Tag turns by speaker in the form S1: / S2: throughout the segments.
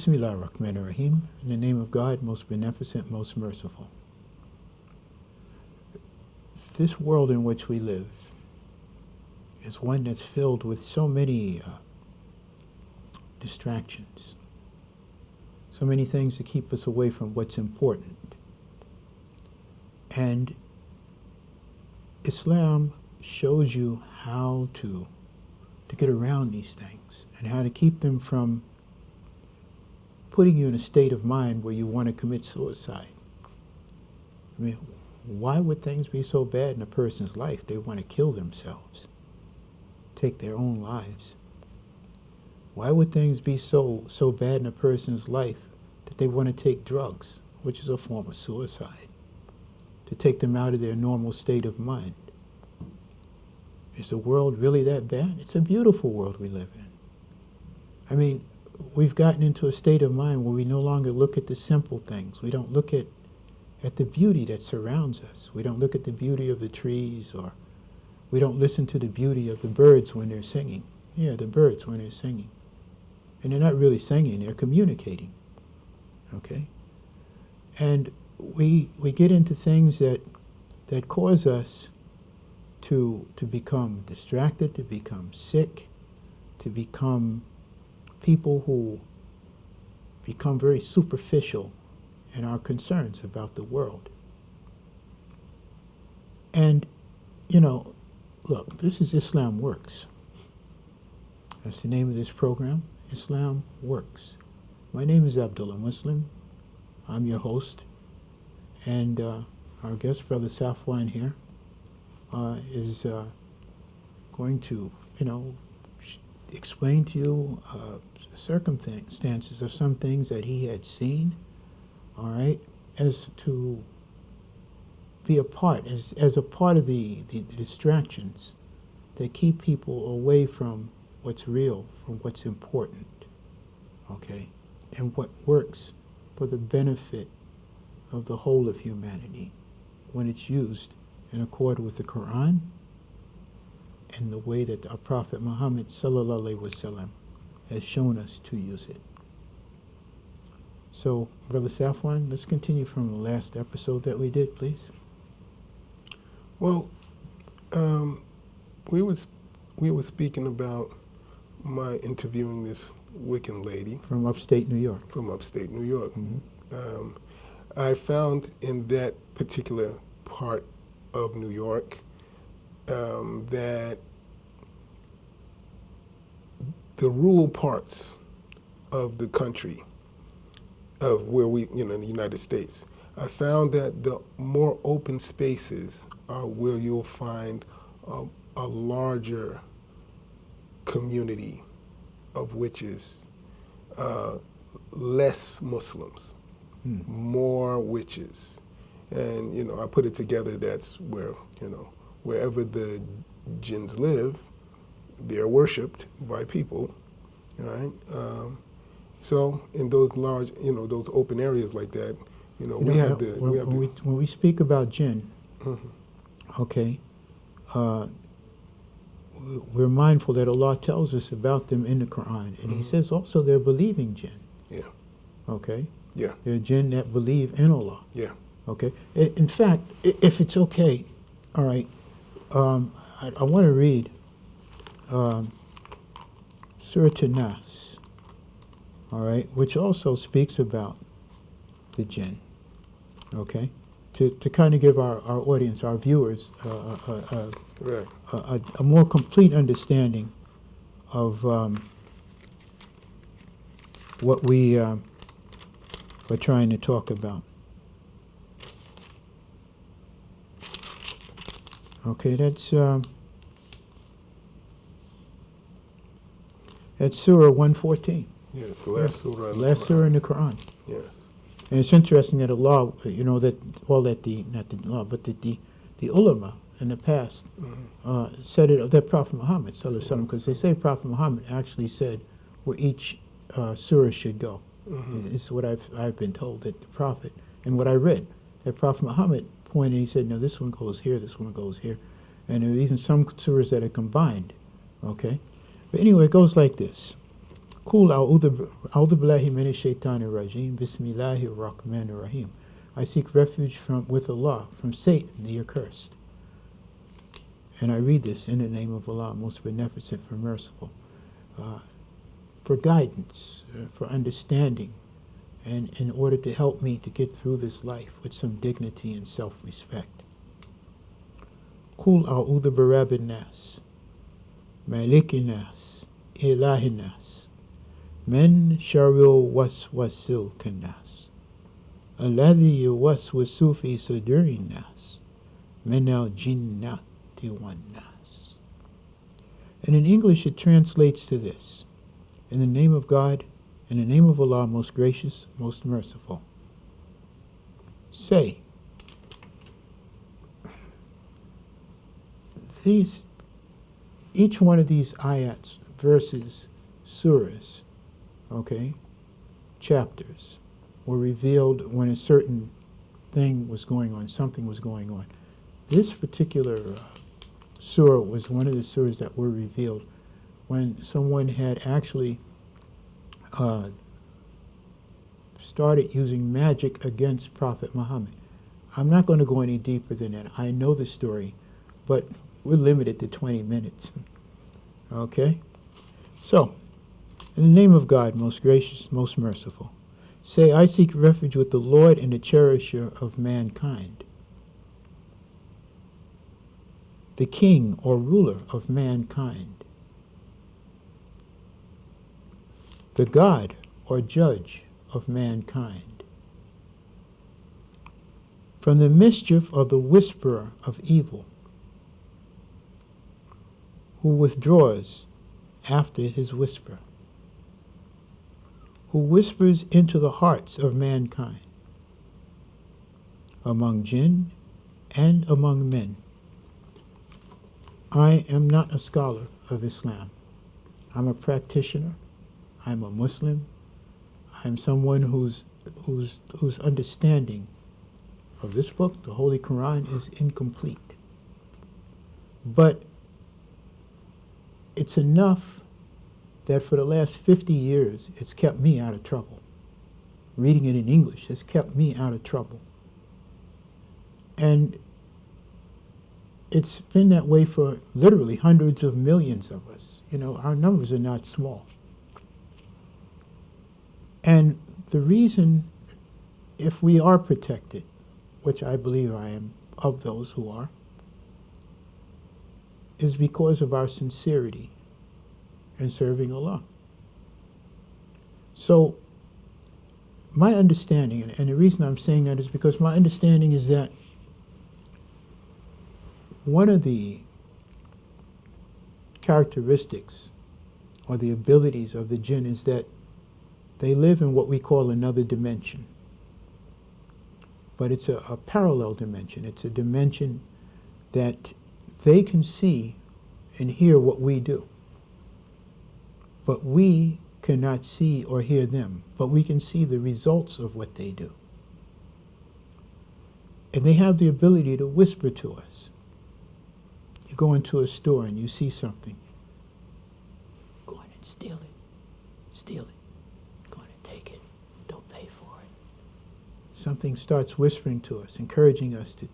S1: Bismillah ar-Rahman ar-Rahim. In the name of God, most beneficent, most merciful. This world in which we live is one that's filled with so many distractions, so many things to keep us away from what's important. And Islam shows you how to get around these things and how to keep them from putting you in a state of mind where you want to commit suicide. I mean, why would things be so bad in a person's life they want to kill themselves, take their own lives? Why would things be so bad in a person's life that they want to take drugs, which is a form of suicide, to take them out of their normal state of mind? Is the world really that bad? It's a beautiful world we live in. I mean, we've gotten into a state of mind where we no longer look at the simple things. We don't look at the beauty that surrounds us. We don't look at the beauty of the trees, or we don't listen to the beauty of the birds when they're singing. Yeah, the birds when they're singing. And they're not really singing, they're communicating. Okay? And we get into things that cause us to become distracted, to become sick, to become people who become very superficial in our concerns about the world. And, you know, look, this is Islam Works. That's the name of this program, Islam Works. My name is Abdullah Muslim. I'm your host. And our guest, Brother Safwan here, is going to, explain to you circumstances of some things that he had seen, all right, as to be a part, as a part of the distractions that keep people away from what's real, from what's important, okay, and what works for the benefit of the whole of humanity when it's used in accord with the Quran and the way that our Prophet Muhammad sallallahu alaihi wasallam has shown us to use it. So, Brother Safwan, let's continue from the last episode that we did, please.
S2: Well, we were speaking about my interviewing this Wiccan lady
S1: from upstate New York.
S2: From upstate New York.
S1: Mm-hmm.
S2: I found in that particular part of New York that the rural parts of the country, of where we, in the United States, I found that the more open spaces are where you'll find a larger community of witches, less Muslims, more witches. And, I put it together, that's where, wherever the jinns live, they're worshipped by people, right? So in those large, those open areas like that,
S1: when we speak about jinn, okay, we're mindful that Allah tells us about them in the Quran, and He says also they're believing jinn.
S2: Yeah.
S1: Okay.
S2: Yeah.
S1: They're jinn that believe in Allah.
S2: Yeah.
S1: Okay. In fact, if it's okay, all right, I want to read Surah Nas, all right, which also speaks about the jinn, okay, to kind of give our audience, our viewers, a more complete understanding of what we are trying to talk about. Okay, that's Surah 114.
S2: Yes, the last surah.
S1: Last surah in the Quran.
S2: Yes.
S1: And it's interesting that Allah, that the ulama in the past said it of that Prophet Muhammad sallallahu alaihi wasallam, because they say Prophet Muhammad actually said where each surah should go. It's what I've been told, that the Prophet, and what I read, that Prophet Muhammad pointed, he said, no, this one goes here, this one goes here. And there are even some surahs that are combined, okay? But anyway, it goes like this. Qul a'udhu billahi minash shaitanir rajim. Bismillahir rahmanir rahim. I seek refuge with Allah from Satan, the accursed. And I read this in the name of Allah, most beneficent and merciful, for guidance, for understanding, and in order to help me to get through this life with some dignity and self-respect. Qul a'udhu birabbin nas, malikin nas, ilahin nas, min sharril waswasil kannas, alladhi yuwaswisu fi sudurin nas, min al-jinnati wan nas. And in English it translates to this: in the name of God, in the name of Allah, most gracious, most merciful. Say, each one of these ayats, verses, surahs, okay, chapters, were revealed when a certain thing was going on, something was going on. This particular surah was one of the surahs that were revealed when someone had actually started using magic against Prophet Muhammad. I'm not going to go any deeper than that. I know the story, but we're limited to 20 minutes. Okay? So, in the name of God, most gracious, most merciful, say, I seek refuge with the Lord and the cherisher of mankind, the king or ruler of mankind, the God or judge of mankind, from the mischief of the whisperer of evil, who withdraws after his whisper, who whispers into the hearts of mankind, among jinn and among men. I am not a scholar of Islam. I'm a practitioner. I'm a Muslim. I'm someone whose understanding of this book, the Holy Quran, is incomplete. But it's enough that for the last 50 years, it's kept me out of trouble. Reading it in English has kept me out of trouble. And it's been that way for literally hundreds of millions of us. You know, our numbers are not small. And the reason, if we are protected, which I believe I am of those who are, is because of our sincerity in serving Allah. So my understanding, and the reason I'm saying that is because my understanding is that one of the characteristics or the abilities of the jinn is that they live in what we call another dimension. But it's a parallel dimension. It's a dimension that they can see and hear what we do. But we cannot see or hear them. But we can see the results of what they do. And they have the ability to whisper to us. You go into a store and you see something. Go in and steal it. Steal it. Take it. Don't pay for it. Something starts whispering to us, encouraging us to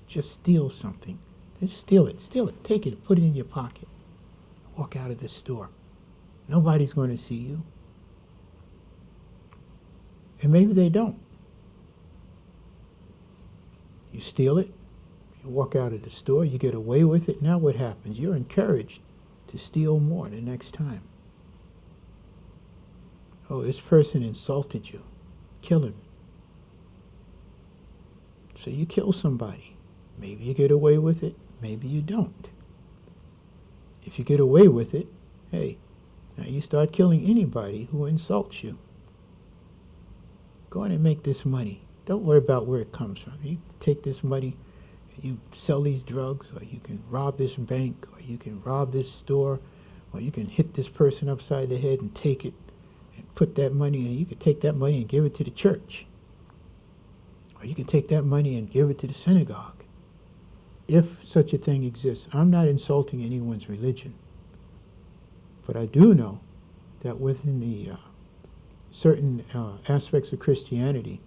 S1: just steal something. Just steal it. Take it. Put it in your pocket. Walk out of the store. Nobody's going to see you. And maybe they don't. You steal it. You walk out of the store. You get away with it. Now what happens? You're encouraged to steal more the next time. Oh, this person insulted you. Kill him. So you kill somebody. Maybe you get away with it. Maybe you don't. If you get away with it, hey, now you start killing anybody who insults you. Go on and make this money. Don't worry about where it comes from. You take this money, you sell these drugs, or you can rob this bank, or you can rob this store, or you can hit this person upside the head and take it. And put that money in. You could take that money and give it to the church. Or you can take that money and give it to the synagogue. If such a thing exists. I'm not insulting anyone's religion. But I do know that within the certain aspects of Christianity,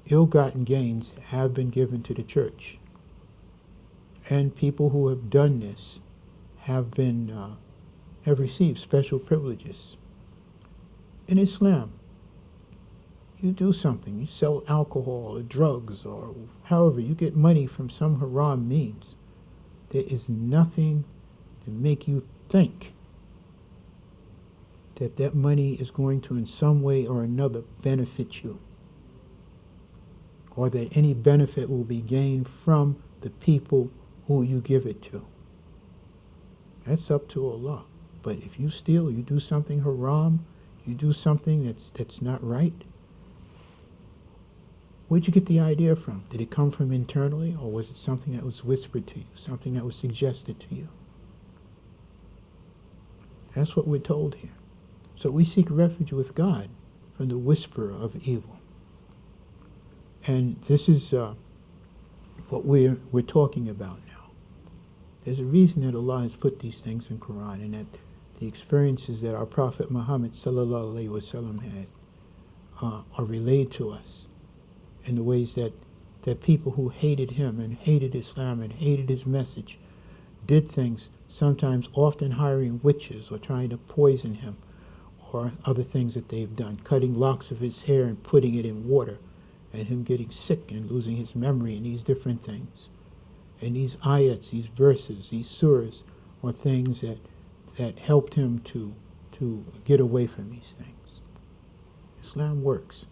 S1: ill-gotten gains have been given to the church. And people who have done this have received special privileges. In Islam, you do something, you sell alcohol or drugs or however, you get money from some haram means. There is nothing to make you think that that money is going to in some way or another benefit you, or that any benefit will be gained from the people who you give it to. That's up to Allah. But if you steal, you do something haram, you do something that's not right, where'd you get the idea from? Did it come from internally, or was it something that was whispered to you, something that was suggested to you? That's what we're told here. So we seek refuge with God from the whisperer of evil. And this is what we're talking about now. There's a reason that Allah has put these things in Quran, and that the experiences that our Prophet Muhammad sallallahu alaihi wasallam had are relayed to us in the ways that people who hated him and hated Islam and hated his message did things, sometimes often hiring witches or trying to poison him, or other things that they've done, cutting locks of his hair and putting it in water, and him getting sick and losing his memory, and these different things. And these ayats, these verses, these surahs are things that helped him to get away from these things. Islam works.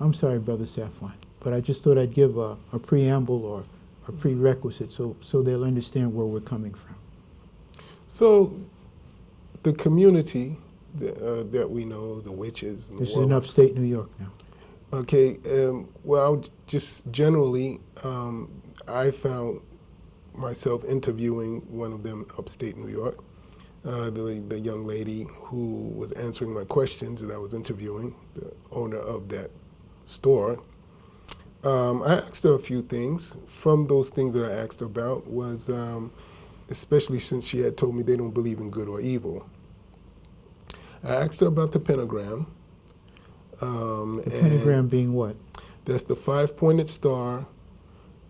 S1: I'm sorry, Brother Safwan, but I just thought I'd give a preamble or a prerequisite so they'll understand where we're coming from.
S2: So the community that we know, the witches. And
S1: this is in upstate New York now.
S2: Okay, well, just generally, I found myself interviewing one of them upstate New York, the young lady who was answering my questions that I was interviewing, the owner of that store. I asked her a few things. From those things that I asked her about was, especially since she had told me they don't believe in good or evil, I asked her about the pentagram.
S1: The pentagram being what?
S2: That's the 5-pointed star,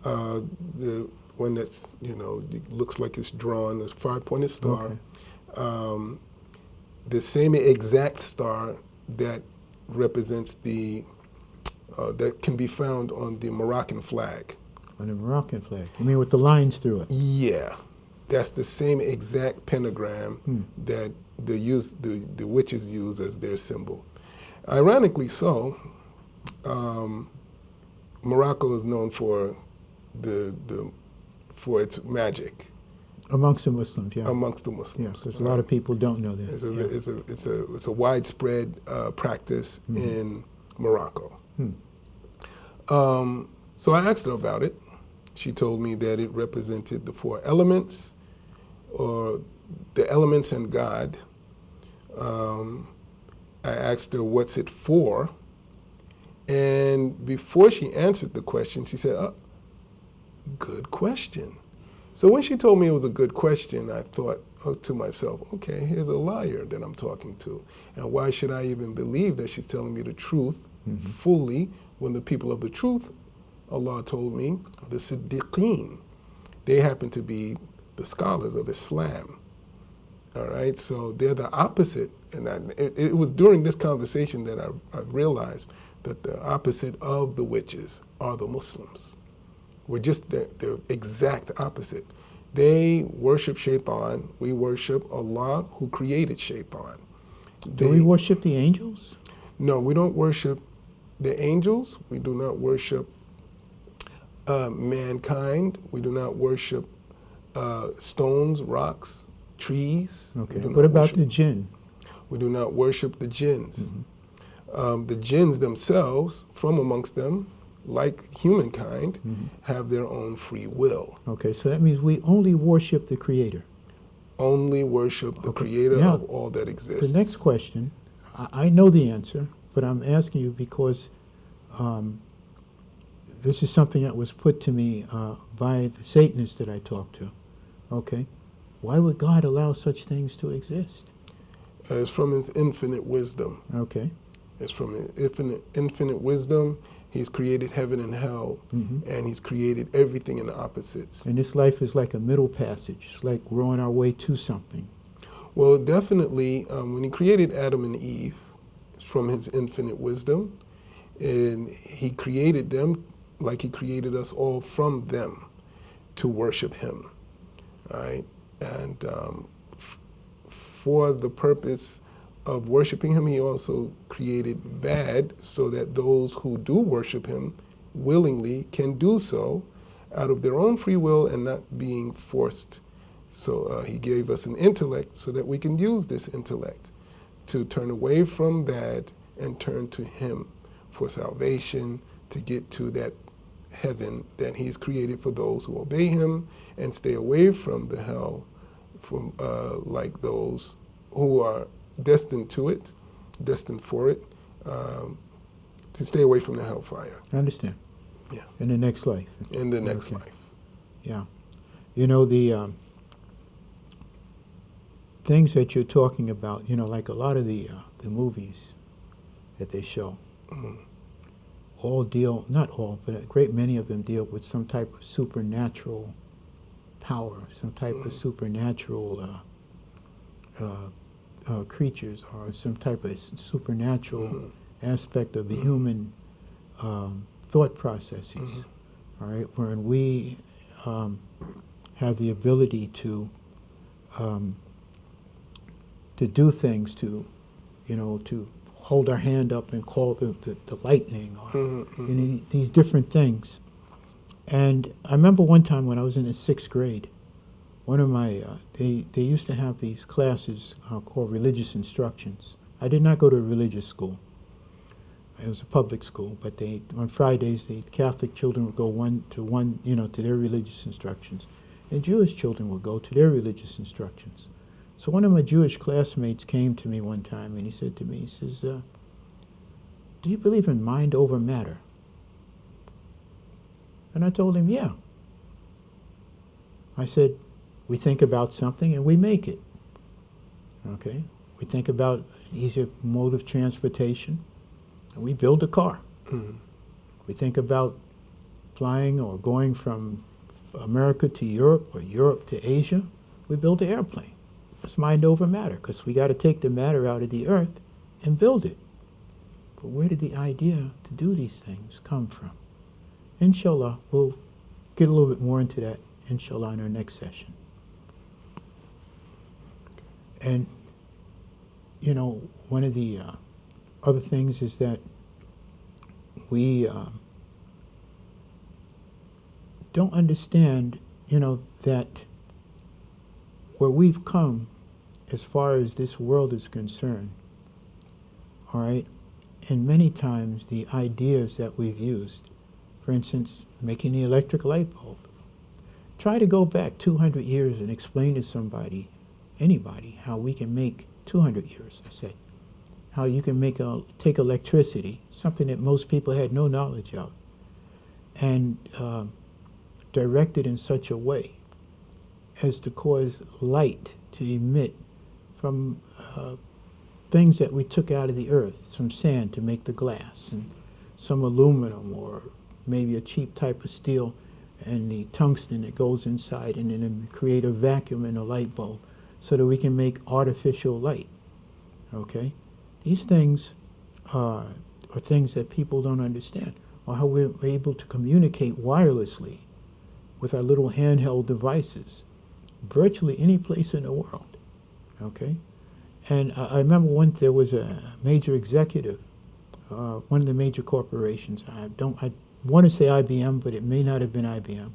S2: the one that's, it looks like it's drawn, a 5-pointed star. Okay. The same exact star that represents that can be found on the Moroccan flag.
S1: On the Moroccan flag? You mean with the lines through it?
S2: Yeah. That's the same exact pentagram that the witches use as their symbol. Ironically so, Morocco is known for for its magic.
S1: Amongst the Muslims, yeah.
S2: Amongst the Muslims.
S1: Yeah, because a lot of people don't know that.
S2: It's a widespread practice in Morocco. So I asked her about it. She told me that it represented the 4 elements, or the elements and God. I asked her, what's it for? And before she answered the question, she said, good question. So when she told me it was a good question, I thought to myself, okay, here's a liar that I'm talking to. And why should I even believe that she's telling me the truth fully when the people of the truth, Allah told me, are the Siddiqeen. They happen to be the scholars of Islam. All right, so they're the opposite. And it was during this conversation that I realized that the opposite of the witches are the Muslims. We're just the exact opposite. They worship Shaitan. We worship Allah, who created Shaitan.
S1: Do we worship the angels?
S2: No, we don't worship the angels. We do not worship mankind. We do not worship stones, rocks, trees.
S1: Okay. What about the jinn?
S2: We do not worship the jinns. The jinns themselves, from amongst them, like humankind, have their own free will.
S1: Okay, so that means we only worship the Creator.
S2: Only worship the Creator
S1: now,
S2: of all that exists.
S1: The next question, I know the answer, but I'm asking you because this is something that was put to me by the Satanists that I talked to. Okay, why would God allow such things to exist?
S2: It's from his infinite wisdom.
S1: Okay.
S2: It's from his infinite wisdom. He's created heaven and hell, and he's created everything in the opposites.
S1: And this life is like a middle passage. It's like we're on our way to something.
S2: Well, definitely, when he created Adam and Eve, it's from his infinite wisdom, and he created them like he created us all from them to worship him, right? And for the purpose of worshiping him, he also created bad so that those who do worship him willingly can do so out of their own free will and not being forced. So he gave us an intellect so that we can use this intellect to turn away from bad and turn to him for salvation, to get to that heaven that he's created for those who obey him, and stay away from the hell from like those who are destined to it, destined for it, to stay away from the hellfire.
S1: I understand.
S2: Yeah.
S1: In the next life.
S2: In the next
S1: Okay.
S2: life.
S1: Yeah. You know, the things that you're talking about, you know, like a lot of the movies that they show, all deal, not all, but a great many of them deal with some type of supernatural power, some type of supernatural creatures, or some type of supernatural aspect of the human thought processes. All right, wherein we have the ability to do things, to, you know, to hold our hand up and call the lightning, or you know, these different things. And I remember one time when I was in the 6th grade, one of my, they used to have these classes called religious instructions. I did not go to a religious school. It was a public school, but they, on Fridays, the Catholic children would go one to one, you know, to their religious instructions, and Jewish children would go to their religious instructions. So one of my Jewish classmates came to me one time, and he said to me, he says, do you believe in mind over matter? And I told him, yeah. I said, we think about something and we make it. Okay? We think about an easier mode of transportation, and we build a car. We think about flying or going from America to Europe or Europe to Asia, we build an airplane. It's mind over matter, because we got to take the matter out of the earth and build it. But where did the idea to do these things come from? Inshallah, we'll get a little bit more into that, inshallah, in our next session. And, you know, one of the other things is that we don't understand, you know, that where we've come as far as this world is concerned, all right, and many times the ideas that we've used, for instance, making the electric light bulb, try to go back 200 years and explain to somebody, anybody, how we can make 200 years, I said, how you can make take electricity, something that most people had no knowledge of, and direct it in such a way as to cause light to emit from things that we took out of the earth, some sand to make the glass, and some aluminum, or maybe a cheap type of steel, and the tungsten that goes inside, and then create a vacuum in a light bulb so that we can make artificial light. Okay? These things are things that people don't understand, or how we're able to communicate wirelessly with our little handheld devices virtually any place in the world. Okay? And I remember once there was a major executive, one of the major corporations, I want to say IBM, but it may not have been IBM,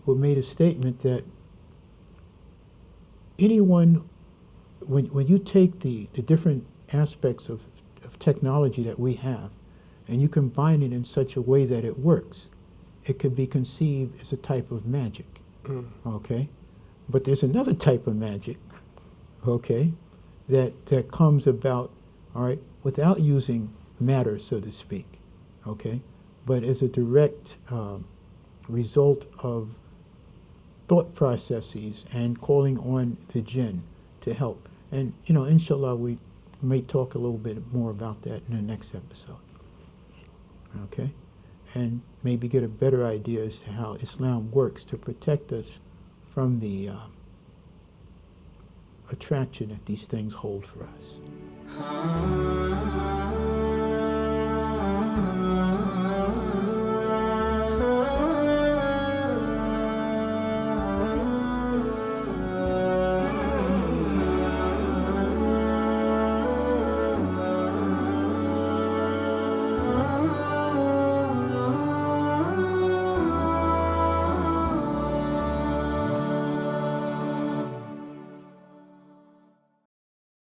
S1: who made a statement that anyone, when you take the different aspects of technology that we have, and you combine it in such a way that it works, it could be conceived as a type of magic. Okay? But there's another type of magic, okay, that comes about, all right, without using matter, so to speak, okay, but as a direct result of thought processes and calling on the jinn to help. And, you know, inshallah, we may talk a little bit more about that in the next episode. Okay? And maybe get a better idea as to how Islam works to protect us from the attraction that these things hold for us.